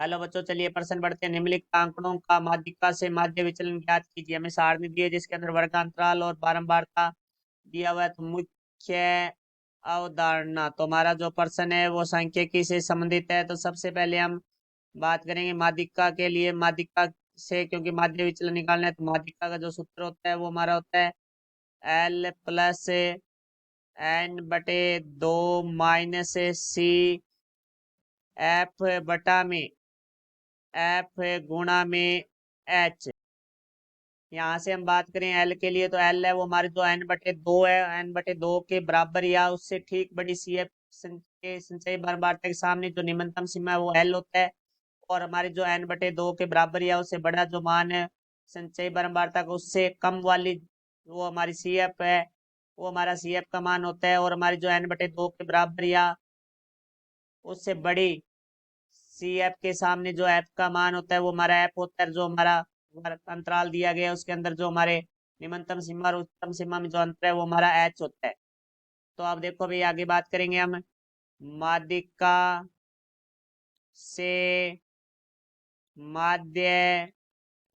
Hello बच्चों, चलिए प्रश्न बढ़ते हैं। निम्नलिखित आंकड़ों का माध्यिका से माध्य विचलन ज्ञात कीजिए। हमें सारणी दी है जिसके अंदर वर्गांतराल और बारंबारता दिया हुआ है। तो मुख्य अवधारणा, तो हमारा जो प्रश्न है वो सांख्यिकी से संबंधित है। तो सबसे पहले हम बात करेंगे माध्यिका के लिए। माध्यिका से, क्योंकि माध्य विचलन निकालना है, तो माध्यिका का जो सूत्र होता है वो हमारा होता है L प्लस N बटे 2 माइनस सी एफ बटा में एफ गुणा में एच। यहाँ से हम बात करें एल के लिए, तो एल है वो हमारे जो एन बटे दो है, एन बटे दो के बराबर या उससे ठीक बड़ी सी एफ के संचयी बारंबारता के सामने जो निम्नतम सीमा है वो एल होता है। और हमारे जो एन बटे दो के बराबर या उससे बड़ा जो मान है संचयी बारंबारता का, उससे कम वाली वो हमारी सी एफ है, वो हमारा सी एफ का मान होता है। और हमारी जो एन बटे दो के बराबर या उससे बड़ी सी एफ के सामने जो एफ का मान होता है वो हमारा एफ होता है। जो हमारा अंतराल दिया गया है उसके अंदर जो हमारे निम्नतम सीमा और उच्चतम सीमा में जो अंतर है वो हमारा एच होता है। तो अब देखो भाई, आगे बात करेंगे हम माध्यिका से माध्य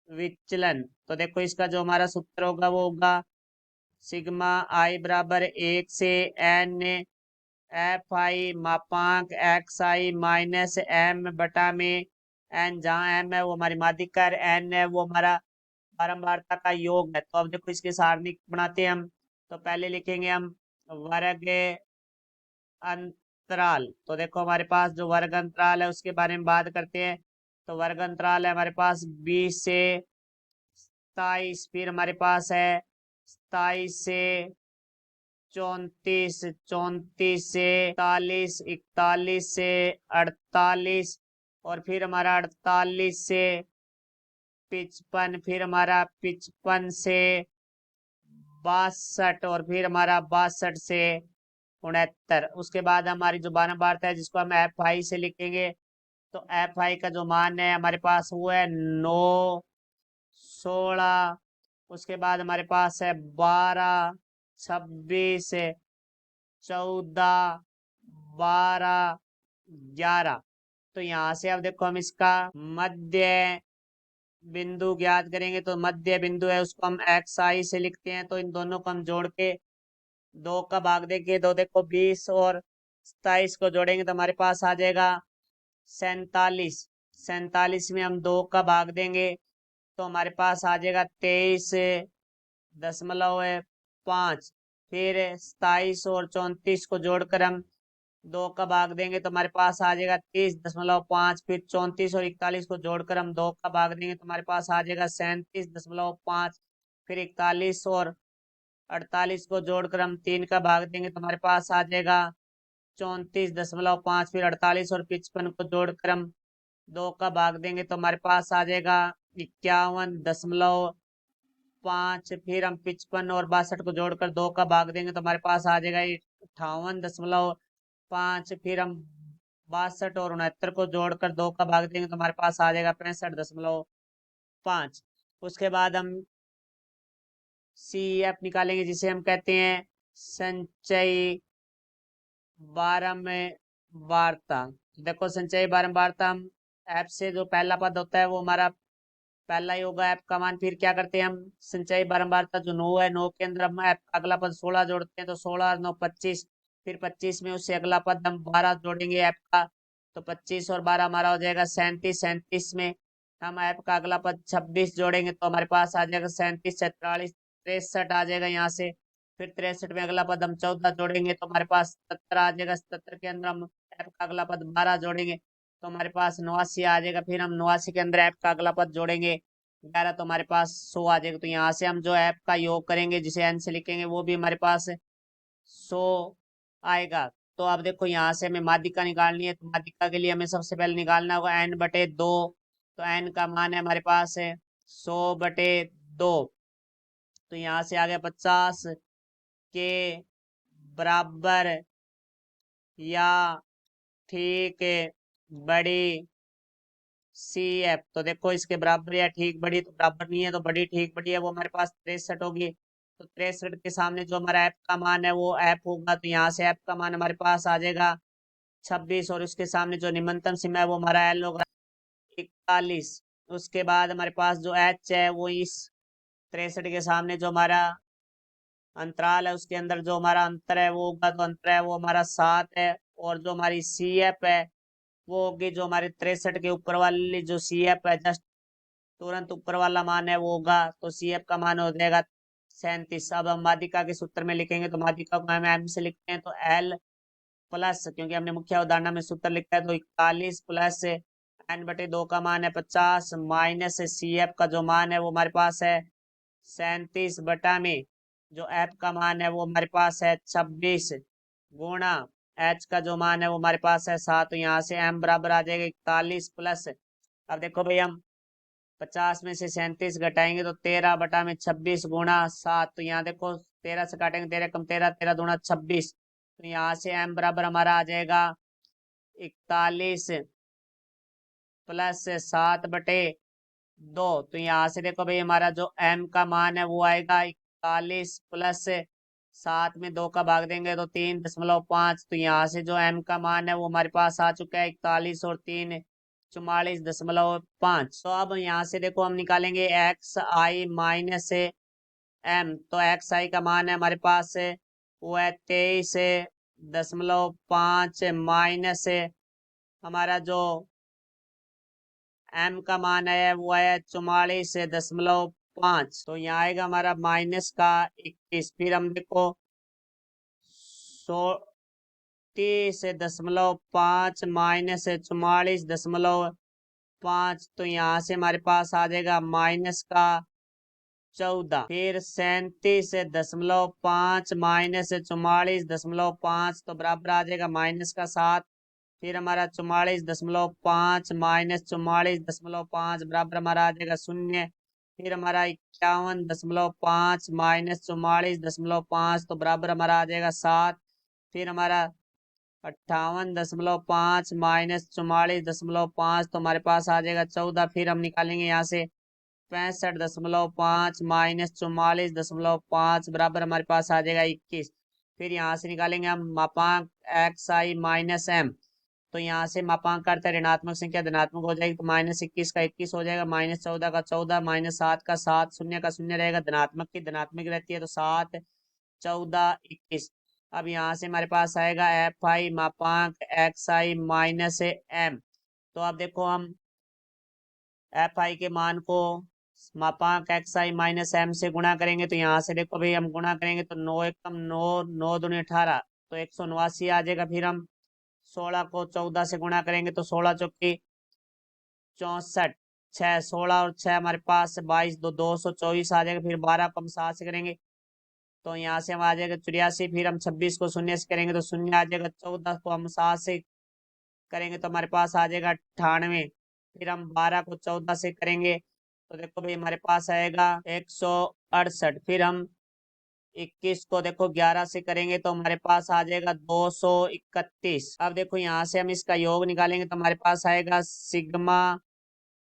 विचलन। तो देखो, इसका जो हमारा सूत्र होगा वो होगा सिग्मा आई बराबर 1 से n एफ आई मापांक एक्स आई माइनस एम बटा में एन, जहाँ एम है वो हमारी माध्यिका है, एन है वो हमारा बारंबारता का योग है। तो अब देखो, इसके सारणी बनाते हैं हम। तो पहले लिखेंगे हम वर्ग अंतराल। तो देखो, हमारे पास जो वर्ग अंतराल है उसके बारे में बात करते हैं। तो वर्ग अंतराल है हमारे पास 20 से 27, फिर हमारे पास है 27 से 34, 34 से 41, 41 से 48, और फिर हमारा 48 से 55, फिर हमारा 55 से 62, और फिर हमारा 62 से 69। उसके बाद हमारी जो बारंबारता है जिसको हम एफ आई से लिखेंगे, तो एफ आई का जो मान है हमारे पास वो है 9, 16। उसके बाद हमारे पास है 12, 26, 14, 12, 11। तो यहाँ से अब देखो, हम इसका मध्य बिंदु ज्ञात करेंगे। तो मध्य बिंदु है उसको हम एक्स आई से लिखते हैं। तो इन दोनों को हम जोड़ के दो का भाग देंगे। दो देखो, 20 और 27 को जोड़ेंगे तो हमारे पास आ जाएगा 47। 47 में हम 2 का भाग देंगे तो हमारे पास आ जाएगा 23.5। फिर 27 और 34 को जोड़कर हम 2 का भाग देंगे तो हमारे पास आ जाएगा 30.5। फिर 34 और 41 को जोड़कर हम 2 का भाग देंगे तो हमारे पास आ जाएगा 37.5। फिर 41 और 48 को जोड़कर हम 3 का भाग देंगे तो हमारे पास आ जाएगा 34.5। फिर 48 और 55 को जोड़कर हम 2 का भाग देंगे तो हमारे पास आ जाएगा 51.5। फिर हम 55 और 62 को जोड़कर 2 का भाग देंगे तो हमारे पास आ जाएगा 58.5। फिर हम 62 और 69 को जोड़कर 2 का भाग देंगे तो हमारे पास आ जाएगा 65.5। उसके बाद हम सी एफ निकालेंगे जिसे हम कहते हैं संचयी बारंबारता। देखो, संचयी बारंबारता हम एफ से जो पहला पद होता है वो हमारा पहला ही होगा एफ का मान। फिर क्या करते हैं हम, संचयी बारंबारता जो 9 है, 9 के अंदर हम एफ का अगला पद 16 जोड़ते हैं। तो 16 और 9 25। फिर 25 में उससे अगला पद हम 12 जोड़ेंगे एफ का। तो 25 और 12 हमारा हो जाएगा 37। 37 में हम एफ का अगला पद 26 जोड़ेंगे तो हमारे पास आ जाएगा 37, 44, 63 आ जाएगा यहाँ से। फिर 63 में अगला पद हम 14 जोड़ेंगे तो हमारे पास 77 आ जाएगा। 77 के अंदर हम एफ का अगला पद 12 जोड़ेंगे तो हमारे पास 89 आ जाएगा। फिर हम 89 के अंदर ऐप का अगला पद जोड़ेंगे 11 तो हमारे पास 100 आ जाएगा। तो यहाँ से हम जो ऐप का योग करेंगे जिसे एन से लिखेंगे वो भी हमारे पास 100 आएगा। तो अब देखो, यहाँ से हमें माध्यिका निकालनी है। तो माध्यिका के लिए हमें सबसे पहले निकालना होगा एन बटे 2। तो एन का मान है हमारे पास है 100/2। तो यहाँ से आ गया 50 के बराबर या ठीक बड़ी सी एफ। तो देखो, इसके बराबर या ठीक बड़ी, तो बराबर नहीं है तो बड़ी ठीक बड़ी है वो हमारे पास 63 होगी। तो 63 के सामने जो हमारा ऐप का मान है वो ऐप होगा। तो यहाँ से ऐप का मान हमारे पास आ जाएगा 26, और उसके सामने जो निम्नतम सीमा है वो हमारा एल होगा। 41। उसके बाद हमारे पास जो h है वो इस 63 के सामने जो हमारा अंतराल है उसके अंदर जो हमारा अंतर है वो होगा, तो अंतर है वो हमारा 7 है। और जो हमारी सी एफ है वो होगी जो हमारे 63 के ऊपर वाली जो सी एफ है, जस्ट तुरंत ऊपर वाला मान है वो होगा, तो सी एफ का मान हो जाएगा 37। अब हम माध्यिका के सूत्र में लिखेंगे, तो माध्यिका को हम एम से लिखते हैं, तो एल प्लस, क्योंकि हमने मुख्य अवधारणा में सूत्र लिखा है, तो 41 प्लस n/2 का मान है 50 माइनस सी एफ का जो मान है वो हमारे पास है 37 बटा में जो एफ का मान है वो हमारे पास है 26 गुणा एच का जो मान है वो हमारे पास है 7। तो यहाँ से एम बराबर आ जाएगा 41 प्लस, अब देखो भाई हम 50 में से 37 घटाएंगे तो 13 बटा में 26 गुणा 7। तो यहाँ देखो 13 से काटेंगे 13 कम 13, 13 दूना 26। तो यहाँ से एम बराबर हमारा आ जाएगा 41 प्लस 7/2। तो यहाँ से देखो भाई हमारा जो m का मान है वो आएगा 41 प्लस 7 में 2 का भाग देंगे तो 3.5। तो यहाँ से जो m का मान है वो हमारे पास आ चुका है 41 और 3 44.5। तो अब यहाँ से देखो हम निकालेंगे एक्स आई माइनस एम। तो एक्स आई का मान है हमारे पास वो है 23.5 माइनस हमारा जो एम का मान है वो है 44.5। तो यहाँ आएगा हमारा माइनस का 21। फिर हम देखो 30.5 माइनस 44.5। तो यहाँ से हमारे पास आ जाएगा माइनस का 14। फिर 37.5 माइनस 44.5 तो बराबर आ जाएगा माइनस का 7। फिर हमारा 44.5 माइनस 44.5 बराबर हमारा आ जाएगा 0। फिर हमारा 51.5 माइनस 44.5 तो बराबर हमारा आ जाएगा 7। फिर हमारा 58.5 माइनस 44.5 तो हमारे पास आ जाएगा 14। फिर हम निकालेंगे यहाँ से 65.5 माइनस 44.5 बराबर हमारे पास आ जाएगा 21। फिर यहाँ से निकालेंगे हम मापांक एक्स आई माइनस एम। तो यहाँ से मापांक करते हैं ऋणात्मक संख्या धनात्मक हो जाएगी, तो -21 का 21 हो जाएगा, -14 का 14, -7 का 7, शून्य का 0 रहेगा, धनात्मक की धनात्मक रहती है, तो 7 14 21। अब यहाँ से हमारे पास आएगा एफ आई मापांक एक्स आई माइनस एम। तो अब देखो हम एफ आई के मान को मापांक एक्स आई माइनस एम से गुणा करेंगे, तो यहाँ से देखो भाई हम गुणा करेंगे तो 9 एकम 9, 9 दूनी 18 तो 189 आ जाएगा। फिर हम 16 को 14 से गुणा करेंगे तो 16 चौकी 64, 6 16 और 6 हमारे पास 22 दो 224 आ जाएगा। फिर 12 को हम 7 से करेंगे तो यहाँ से हम आ जाएगा 84। फिर हम 26 को 0 से करेंगे तो 0 आ जाएगा। 14 को हम 7 से करेंगे तो हमारे पास आ जाएगा 98। फिर हम 12 को 14 से करेंगे तो देखो भाई हमारे पास आएगा 168। फिर हम 21 को देखो 11 से करेंगे तो हमारे पास आ जाएगा 231। अब देखो यहाँ से हम इसका योग निकालेंगे तो हमारे पास आएगा सिग्मा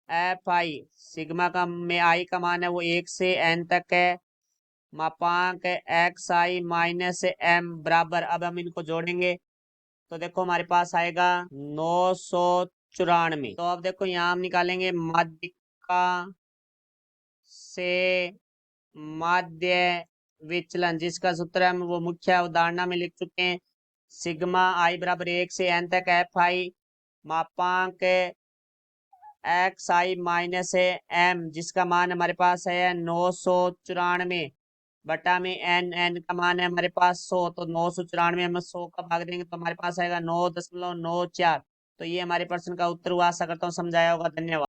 एफ आई। सिग्मा का में आई का मान है वो 1 से n तक है, मापांक एक्स आई माइनस एम बराबर, अब हम इनको जोड़ेंगे तो देखो हमारे पास आएगा 994। तो अब देखो यहाँ हम निकालेंगे माध्यिका से माध्य विचलन, जिसका सूत्र हम वो मुख्य अवधारणा में लिख चुके हैं। सिग्मा आई बराबर 1 से n तक एफ आई मापांक एक्स आई माइनस एम, जिसका मान हमारे पास है 994 बटा में n का मान है हमारे पास 100। तो 994 में 100 का भाग देंगे तो हमारे पास आएगा 9.94। तो ये हमारे प्रश्न का उत्तर हुआ। आशा करता हूँ समझाया होगा। धन्यवाद।